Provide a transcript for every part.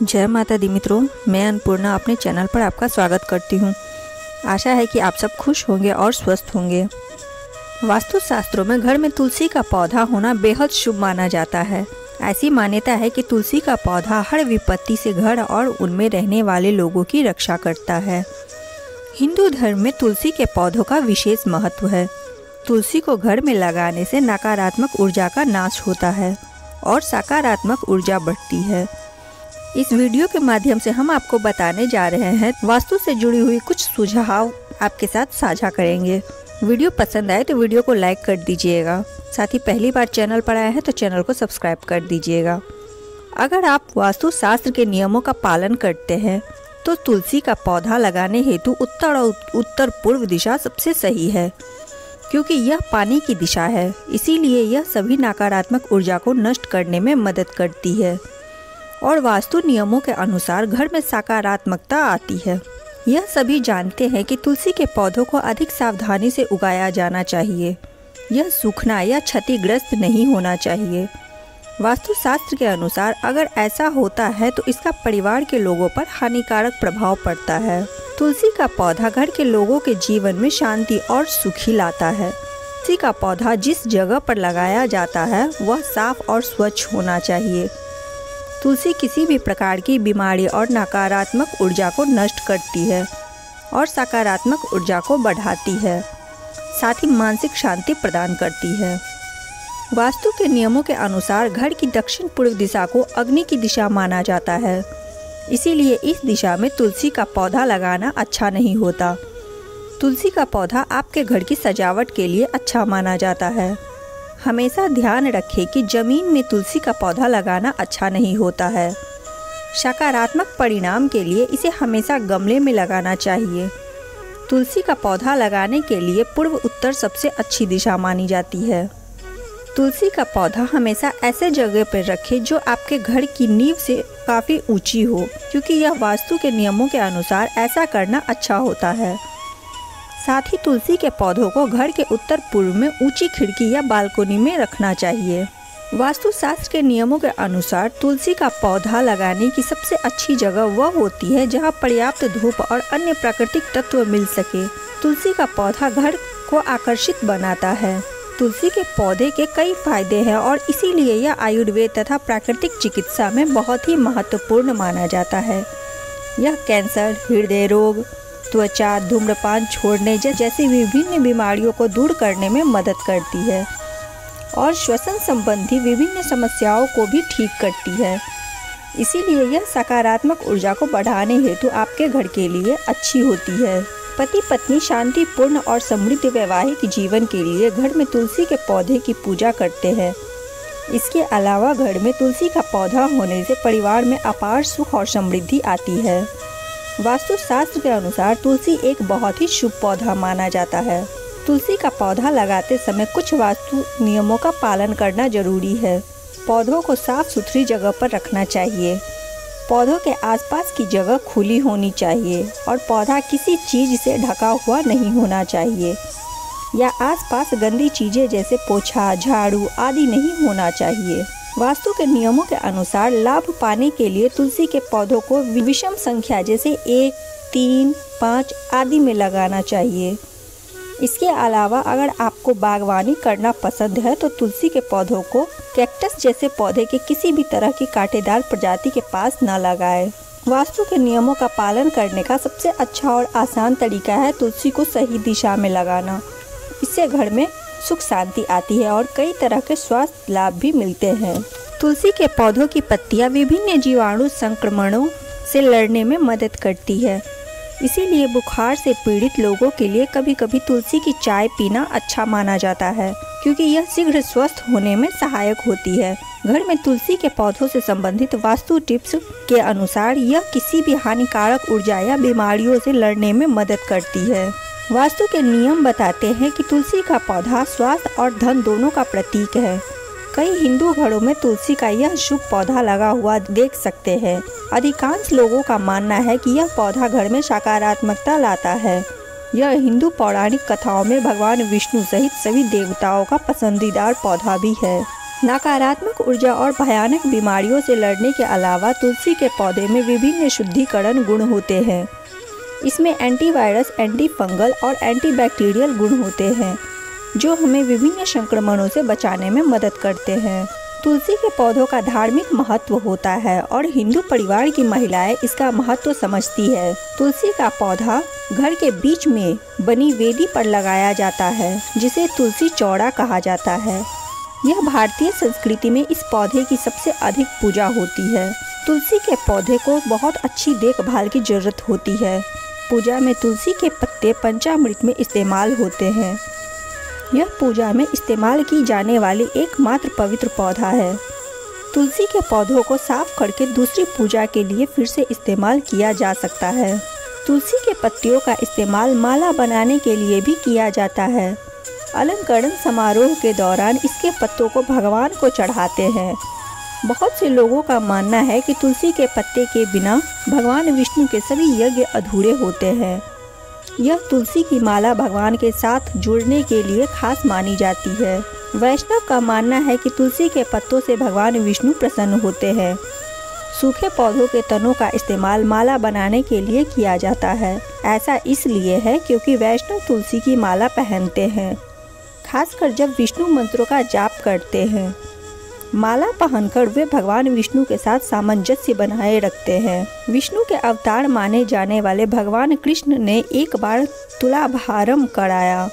जय माता दी मित्रों, मैं अन्नपूर्णा अपने चैनल पर आपका स्वागत करती हूँ। आशा है कि आप सब खुश होंगे और स्वस्थ होंगे। वास्तु शास्त्रों में घर में तुलसी का पौधा होना बेहद शुभ माना जाता है। ऐसी मान्यता है कि तुलसी का पौधा हर विपत्ति से घर और उनमें रहने वाले लोगों की रक्षा करता है। हिंदू धर्म में तुलसी के पौधों का विशेष महत्व है। तुलसी को घर में लगाने से नकारात्मक ऊर्जा का नाश होता है और सकारात्मक ऊर्जा बढ़ती है। इस वीडियो के माध्यम से हम आपको बताने जा रहे हैं वास्तु से जुड़ी हुई कुछ सुझाव आपके साथ साझा करेंगे। वीडियो पसंद आए तो वीडियो को लाइक कर दीजिएगा। साथ ही पहली बार चैनल पर आए हैं तो चैनल को सब्सक्राइब कर दीजिएगा। अगर आप वास्तु शास्त्र के नियमों का पालन करते हैं तो तुलसी का पौधा लगाने हेतु उत्तर और उत्तर पूर्व दिशा सबसे सही है, क्योंकि यह पानी की दिशा है। इसीलिए यह सभी नकारात्मक ऊर्जा को नष्ट करने में मदद करती है और वास्तु नियमों के अनुसार घर में सकारात्मकता आती है। यह सभी जानते हैं कि तुलसी के पौधों को अधिक सावधानी से उगाया जाना चाहिए। यह सूखना या क्षतिग्रस्त नहीं होना चाहिए। वास्तु शास्त्र के अनुसार अगर ऐसा होता है तो इसका परिवार के लोगों पर हानिकारक प्रभाव पड़ता है। तुलसी का पौधा घर के लोगों के जीवन में शांति और सुखी लाता है। तुलसी का पौधा जिस जगह पर लगाया जाता है वह साफ और स्वच्छ होना चाहिए। तुलसी किसी भी प्रकार की बीमारी और नकारात्मक ऊर्जा को नष्ट करती है और सकारात्मक ऊर्जा को बढ़ाती है, साथ ही मानसिक शांति प्रदान करती है। वास्तु के नियमों के अनुसार घर की दक्षिण पूर्व दिशा को अग्नि की दिशा माना जाता है। इसीलिए इस दिशा में तुलसी का पौधा लगाना अच्छा नहीं होता। तुलसी का पौधा आपके घर की सजावट के लिए अच्छा माना जाता है। हमेशा ध्यान रखें कि जमीन में तुलसी का पौधा लगाना अच्छा नहीं होता है। सकारात्मक परिणाम के लिए इसे हमेशा गमले में लगाना चाहिए। तुलसी का पौधा लगाने के लिए पूर्व उत्तर सबसे अच्छी दिशा मानी जाती है। तुलसी का पौधा हमेशा ऐसे जगह पर रखें जो आपके घर की नींव से काफ़ी ऊंची हो, क्योंकि यह वास्तु के नियमों के अनुसार ऐसा करना अच्छा होता है। साथ ही तुलसी के पौधों को घर के उत्तर पूर्व में ऊंची खिड़की या बालकोनी में रखना चाहिए। वास्तु शास्त्र के नियमों के अनुसार तुलसी का पौधा लगाने की सबसे अच्छी जगह वह होती है जहां पर्याप्त धूप और अन्य प्राकृतिक तत्व मिल सके। तुलसी का पौधा घर को आकर्षित बनाता है। तुलसी के पौधे के कई फायदे हैं और इसीलिए यह आयुर्वेद तथा प्राकृतिक चिकित्सा में बहुत ही महत्वपूर्ण माना जाता है। यह कैंसर, हृदय रोग, त्वचा, धूम्रपान छोड़ने जैसी विभिन्न बीमारियों को दूर करने में मदद करती है और श्वसन संबंधी विभिन्न समस्याओं को भी ठीक करती है। इसीलिए यह सकारात्मक ऊर्जा को बढ़ाने हेतु आपके घर के लिए अच्छी होती है। पति पत्नी शांतिपूर्ण और समृद्ध वैवाहिक जीवन के लिए घर में तुलसी के पौधे की पूजा करते हैं। इसके अलावा घर में तुलसी का पौधा होने से परिवार में अपार सुख और समृद्धि आती है। वास्तु शास्त्र के अनुसार तुलसी एक बहुत ही शुभ पौधा माना जाता है। तुलसी का पौधा लगाते समय कुछ वास्तु नियमों का पालन करना जरूरी है। पौधों को साफ सुथरी जगह पर रखना चाहिए। पौधों के आसपास की जगह खुली होनी चाहिए और पौधा किसी चीज से ढका हुआ नहीं होना चाहिए या आसपास गंदी चीजें जैसे पोछा, झाड़ू आदि नहीं होना चाहिए। वास्तु के नियमों के अनुसार लाभ पाने के लिए तुलसी के पौधों को विषम संख्या जैसे 1, 3, 5 आदि में लगाना चाहिए। इसके अलावा अगर आपको बागवानी करना पसंद है तो तुलसी के पौधों को कैक्टस जैसे पौधे के किसी भी तरह की कांटेदार प्रजाति के पास न लगाएं। वास्तु के नियमों का पालन करने का सबसे अच्छा और आसान तरीका है तुलसी को सही दिशा में लगाना। इससे घर में सुख शांति आती है और कई तरह के स्वास्थ्य लाभ भी मिलते हैं। तुलसी के पौधों की पत्तियां विभिन्न जीवाणु संक्रमणों से लड़ने में मदद करती है। इसीलिए बुखार से पीड़ित लोगों के लिए कभी कभी तुलसी की चाय पीना अच्छा माना जाता है, क्योंकि यह शीघ्र स्वस्थ होने में सहायक होती है। घर में तुलसी के पौधों से संबंधित वास्तु टिप्स के अनुसार यह किसी भी हानिकारक ऊर्जा या बीमारियों से लड़ने में मदद करती है। वास्तु के नियम बताते हैं कि तुलसी का पौधा स्वास्थ्य और धन दोनों का प्रतीक है। कई हिंदू घरों में तुलसी का यह शुभ पौधा लगा हुआ देख सकते हैं। अधिकांश लोगों का मानना है कि यह पौधा घर में सकारात्मकता लाता है। यह हिंदू पौराणिक कथाओं में भगवान विष्णु सहित सभी देवताओं का पसंदीदार पौधा भी है। नकारात्मक ऊर्जा और भयानक बीमारियों से लड़ने के अलावा तुलसी के पौधे में विभिन्न शुद्धिकरण गुण होते हैं। इसमें एंटीवायरस, एंटी फंगल और एंटीबैक्टीरियल गुण होते हैं जो हमें विभिन्न संक्रमणों से बचाने में मदद करते हैं। तुलसी के पौधों का धार्मिक महत्व होता है और हिंदू परिवार की महिलाएं इसका महत्व समझती है। तुलसी का पौधा घर के बीच में बनी वेदी पर लगाया जाता है जिसे तुलसी चौड़ा कहा जाता है। यह भारतीय संस्कृति में इस पौधे की सबसे अधिक पूजा होती है। तुलसी के पौधे को बहुत अच्छी देखभाल की जरूरत होती है। पूजा में तुलसी के पत्ते पंचामृत में इस्तेमाल होते हैं। यह पूजा में इस्तेमाल की जाने वाली एकमात्र पवित्र पौधा है। तुलसी के पौधों को साफ करके दूसरी पूजा के लिए फिर से इस्तेमाल किया जा सकता है। तुलसी के पत्तियों का इस्तेमाल माला बनाने के लिए भी किया जाता है। अलंकरण समारोह के दौरान इसके पत्तों को भगवान को चढ़ाते हैं। बहुत से लोगों का मानना है कि तुलसी के पत्ते के बिना भगवान विष्णु के सभी यज्ञ अधूरे होते हैं। यह तुलसी की माला भगवान के साथ जुड़ने के लिए खास मानी जाती है। वैष्णव का मानना है कि तुलसी के पत्तों से भगवान विष्णु प्रसन्न होते हैं। सूखे पौधों के तनों का इस्तेमाल माला बनाने के लिए किया जाता है। ऐसा इसलिए है क्योंकि वैष्णव तुलसी की माला पहनते हैं, खासकर जब विष्णु मंत्रों का जाप करते हैं। माला पहनकर वे भगवान विष्णु के साथ सामंजस्य बनाए रखते हैं। विष्णु के अवतार माने जाने वाले भगवान कृष्ण ने एक बार तुलाभारम कराया,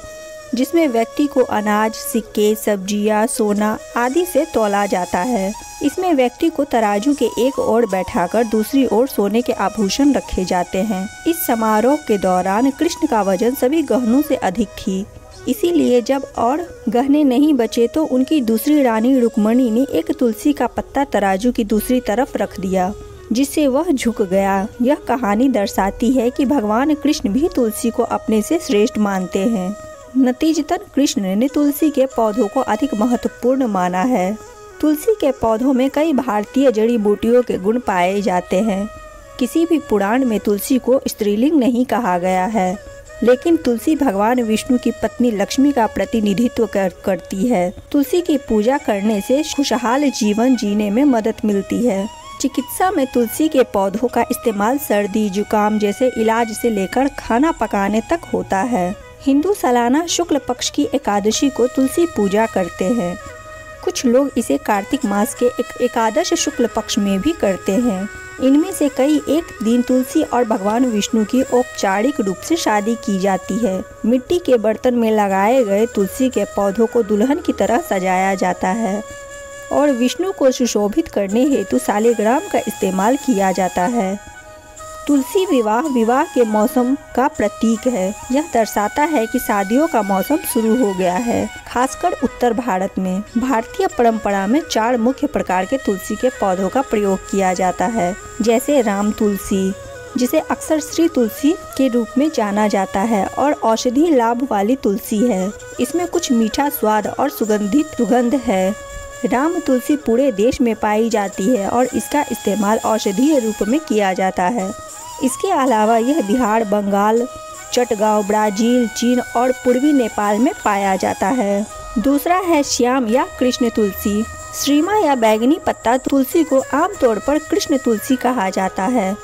जिसमें व्यक्ति को अनाज, सिक्के, सब्जियां, सोना आदि से तौला जाता है। इसमें व्यक्ति को तराजू के एक ओर बैठाकर दूसरी ओर सोने के आभूषण रखे जाते हैं। इस समारोह के दौरान कृष्ण का वजन सभी गहनों से अधिक थी, इसीलिए जब और गहने नहीं बचे तो उनकी दूसरी रानी रुक्मणी ने एक तुलसी का पत्ता तराजू की दूसरी तरफ रख दिया, जिससे वह झुक गया। यह कहानी दर्शाती है कि भगवान कृष्ण भी तुलसी को अपने से श्रेष्ठ मानते हैं। नतीजतन कृष्ण ने तुलसी के पौधों को अधिक महत्वपूर्ण माना है। तुलसी के पौधों में कई भारतीय जड़ी बूटियों के गुण पाए जाते हैं। किसी भी पुराण में तुलसी को स्त्रीलिंग नहीं कहा गया है, लेकिन तुलसी भगवान विष्णु की पत्नी लक्ष्मी का प्रतिनिधित्व करती है। तुलसी की पूजा करने से खुशहाल जीवन जीने में मदद मिलती है। चिकित्सा में तुलसी के पौधों का इस्तेमाल सर्दी, जुकाम जैसे इलाज से लेकर खाना पकाने तक होता है। हिंदू सालाना शुक्ल पक्ष की एकादशी को तुलसी पूजा करते हैं। कुछ लोग इसे कार्तिक मास के एकादश शुक्ल पक्ष में भी करते हैं। इनमें से कई एक दिन तुलसी और भगवान विष्णु की औपचारिक रूप से शादी की जाती है। मिट्टी के बर्तन में लगाए गए तुलसी के पौधों को दुल्हन की तरह सजाया जाता है और विष्णु को सुशोभित करने हेतु सालिग्राम का इस्तेमाल किया जाता है। तुलसी विवाह के मौसम का प्रतीक है। यह दर्शाता है कि शादियों का मौसम शुरू हो गया है, खासकर उत्तर भारत में। भारतीय परंपरा में 4 मुख्य प्रकार के तुलसी के पौधों का प्रयोग किया जाता है, जैसे राम तुलसी, जिसे अक्सर श्री तुलसी के रूप में जाना जाता है, और औषधि लाभ वाली तुलसी है। इसमें कुछ मीठा स्वाद और सुगंध है। राम तुलसी पूरे देश में पाई जाती है और इसका इस्तेमाल औषधीय रूप में किया जाता है। इसके अलावा यह बिहार, बंगाल, चटगांव, ब्राज़ील, चीन और पूर्वी नेपाल में पाया जाता है। दूसरा है श्याम या कृष्ण तुलसी। श्रीमा या बैंगनी पत्ता तुलसी को आमतौर पर कृष्ण तुलसी कहा जाता है।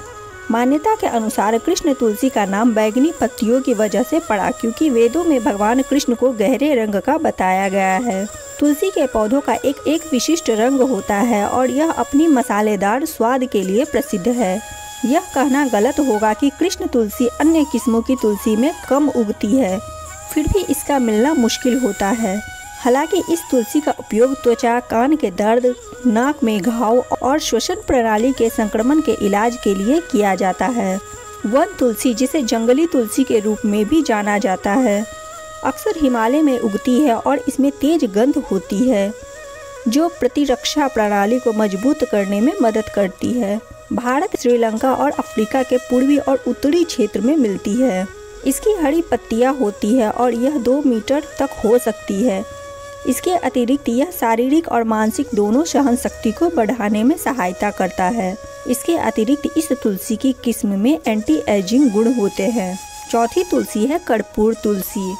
मान्यता के अनुसार कृष्ण तुलसी का नाम बैंगनी पत्तियों की वजह से पड़ा, क्योंकि वेदों में भगवान कृष्ण को गहरे रंग का बताया गया है। तुलसी के पौधों का एक विशिष्ट रंग होता है और यह अपनी मसालेदार स्वाद के लिए प्रसिद्ध है। यह कहना गलत होगा कि कृष्ण तुलसी अन्य किस्मों की तुलसी में कम उगती है, फिर भी इसका मिलना मुश्किल होता है। हालांकि इस तुलसी का उपयोग त्वचा, कान के दर्द, नाक में घाव और श्वसन प्रणाली के संक्रमण के इलाज के लिए किया जाता है। वन तुलसी, जिसे जंगली तुलसी के रूप में भी जाना जाता है, अक्सर हिमालय में उगती है और इसमें तेज गंध होती है, जो प्रतिरक्षा प्रणाली को मजबूत करने में मदद करती है। भारत, श्रीलंका और अफ्रीका के पूर्वी और उत्तरी क्षेत्र में मिलती है। इसकी हरी पत्तियां होती है और यह 2 मीटर तक हो सकती है। इसके अतिरिक्त यह शारीरिक और मानसिक दोनों सहन शक्ति को बढ़ाने में सहायता करता है। इसके अतिरिक्त इस तुलसी की किस्म में एंटी एजिंग गुण होते हैं। चौथी तुलसी है कर्पूर तुलसी।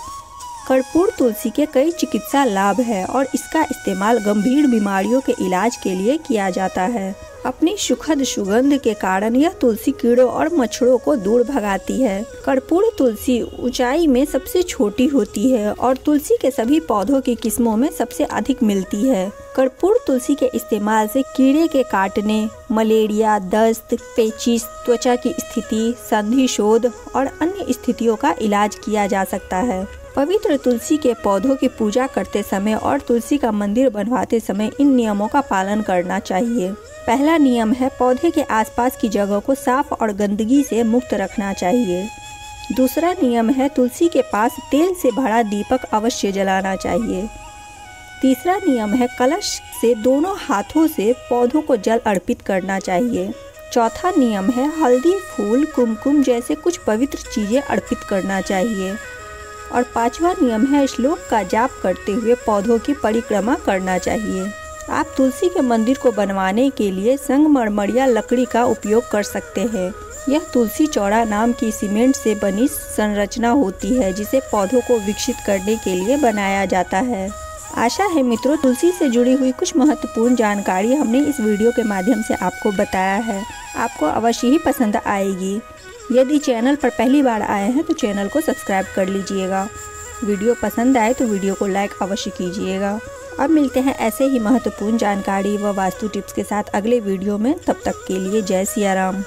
कर्पूर तुलसी के कई चिकित्सा लाभ है और इसका इस्तेमाल गंभीर बीमारियों के इलाज के लिए किया जाता है। अपनी सुखद सुगंध के कारण यह तुलसी कीड़ों और मच्छरों को दूर भगाती है। कर्पूर तुलसी ऊंचाई में सबसे छोटी होती है और तुलसी के सभी पौधों की किस्मों में सबसे अधिक मिलती है। कर्पूर तुलसी के इस्तेमाल से कीड़े के काटने, मलेरिया, दस्त, पेचिश, त्वचा की स्थिति, संधि शोध और अन्य स्थितियों का इलाज किया जा सकता है। पवित्र तुलसी के पौधों की पूजा करते समय और तुलसी का मंदिर बनवाते समय इन नियमों का पालन करना चाहिए। पहला नियम है पौधे के आसपास की जगह को साफ और गंदगी से मुक्त रखना चाहिए। दूसरा नियम है तुलसी के पास तेल से भरा दीपक अवश्य जलाना चाहिए। तीसरा नियम है कलश से दोनों हाथों से पौधों को जल अर्पित करना चाहिए। चौथा नियम है हल्दी, फूल, कुमकुम जैसे कुछ पवित्र चीजें अर्पित करना चाहिए। और पांचवा नियम है श्लोक का जाप करते हुए पौधों की परिक्रमा करना चाहिए। आप तुलसी के मंदिर को बनवाने के लिए संगमरमर या लकड़ी का उपयोग कर सकते हैं। यह तुलसी चौड़ा नाम की सीमेंट से बनी संरचना होती है जिसे पौधों को विकसित करने के लिए बनाया जाता है। आशा है मित्रों, तुलसी से जुड़ी हुई कुछ महत्वपूर्ण जानकारी हमने इस वीडियो के माध्यम से आपको बताया है। आपको अवश्य ही पसंद आएगी। यदि चैनल पर पहली बार आए हैं तो चैनल को सब्सक्राइब कर लीजिएगा। वीडियो पसंद आए तो वीडियो को लाइक अवश्य कीजिएगा। अब मिलते हैं ऐसे ही महत्वपूर्ण जानकारी व वास्तु टिप्स के साथ अगले वीडियो में। तब तक के लिए जय सिया राम।